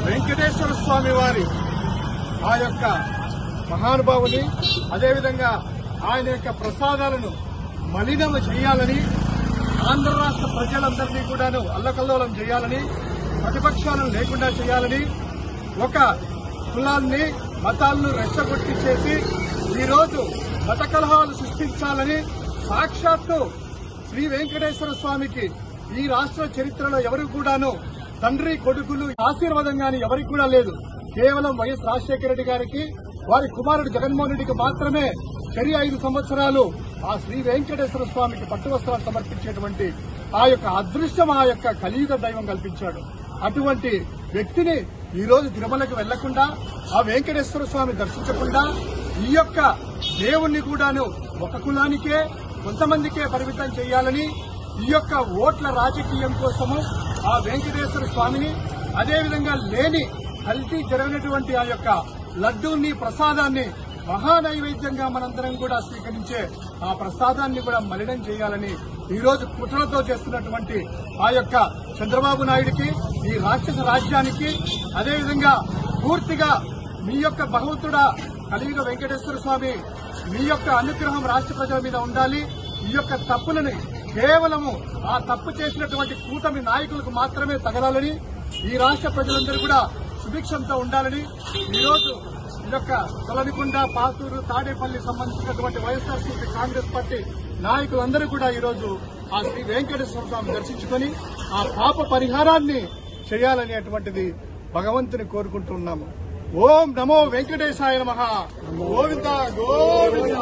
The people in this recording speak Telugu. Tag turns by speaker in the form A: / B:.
A: వెంకటేశ్వర స్వామి వారి ఆ యొక్క మహానుభావుని అదేవిధంగా ఆయన యొక్క ప్రసాదాలను మలినం చేయాలని ఆంధ్ర రాష్ట్ర ప్రజలందరినీ కూడాను అల్లకల్లోలం చేయాలని ప్రతిపక్షాలను లేకుండా చేయాలని ఒక కులాన్ని మతాలను రెచ్చగొట్టి చేసి ఈరోజు మత కలహాలు సృష్టించాలని సాక్షాత్తు శ్రీ వెంకటేశ్వర స్వామికి ఈ రాష్ట్ర చరిత్రలో ఎవరు కూడాను తండ్రి కొడుకులు ఆశీర్వాదం గాని ఎవరికి కూడా లేదు. కేవలం వైఎస్ రాజశేఖర రెడ్డి గారికి వారి కుమారుడు జగన్మోహన్ రెడ్డికి మాత్రమే చెరి 5 సంవత్సరాలు ఆ శ్రీ వెంకటేశ్వర స్వామికి పట్టు వస్త్రాలు సమర్పించేటువంటి ఆ యొక్క అదృష్టం ఆ యొక్క కలియుగ దైవం కల్పించాడు. అటువంటి వ్యక్తిని ఈ రోజు తిరుమలకు వెళ్లకుండా ఆ వెంకటేశ్వర స్వామి దర్శించకుండా ఈ యొక్క దేవుణ్ణి కూడాను ఒక కులానికే కొంతమందికే పరిమితం చేయాలని ఈ యొక్క ఓట్ల రాజకీయం కోసము ఆ వెంకటేశ్వర స్వామిని అదేవిధంగా లేని కల్తీ జరిగినటువంటి ఆ యొక్క లడ్డూని ప్రసాదాన్ని మహానైవేద్యంగా మనందరం కూడా స్వీకరించే ఆ ప్రసాదాన్ని కూడా మలినం చేయాలని ఈ రోజు కుట్రలతో చేస్తున్నటువంటి ఆ యొక్క చంద్రబాబు నాయుడికి ఈ రాక్షస రాజ్యానికి అదేవిధంగా పూర్తిగా మీ యొక్క భగవంతుడా కలియుగ వెంకటేశ్వర స్వామి మీ యొక్క అనుగ్రహం రాష్ట్ర ప్రజల మీద ఉండాలి. ఈ యొక్క తప్పులను కేవలము ఆ తప్పు చేసినటువంటి కూటమి నాయకులకు మాత్రమే తగలాలని ఈ రాష్ట్ర ప్రజలందరూ కూడా సుభిక్షంతో ఉండాలని ఈరోజు ఈ యొక్క తొలనికొండ పాతూరు తాడేపల్లి సంబంధించినటువంటి వైఎస్ఆర్సీపీ కాంగ్రెస్ పార్టీ నాయకులందరూ కూడా ఈరోజు ఆ శ్రీ వెంకటేశ్వర స్వామి దర్శించుకుని ఆ పాప పరిహారాన్ని చేయాలనేటువంటిది భగవంతుని కోరుకుంటున్నాము. ఓం నమో వెంకటేశాయ నమః. గోవింద గోవింద.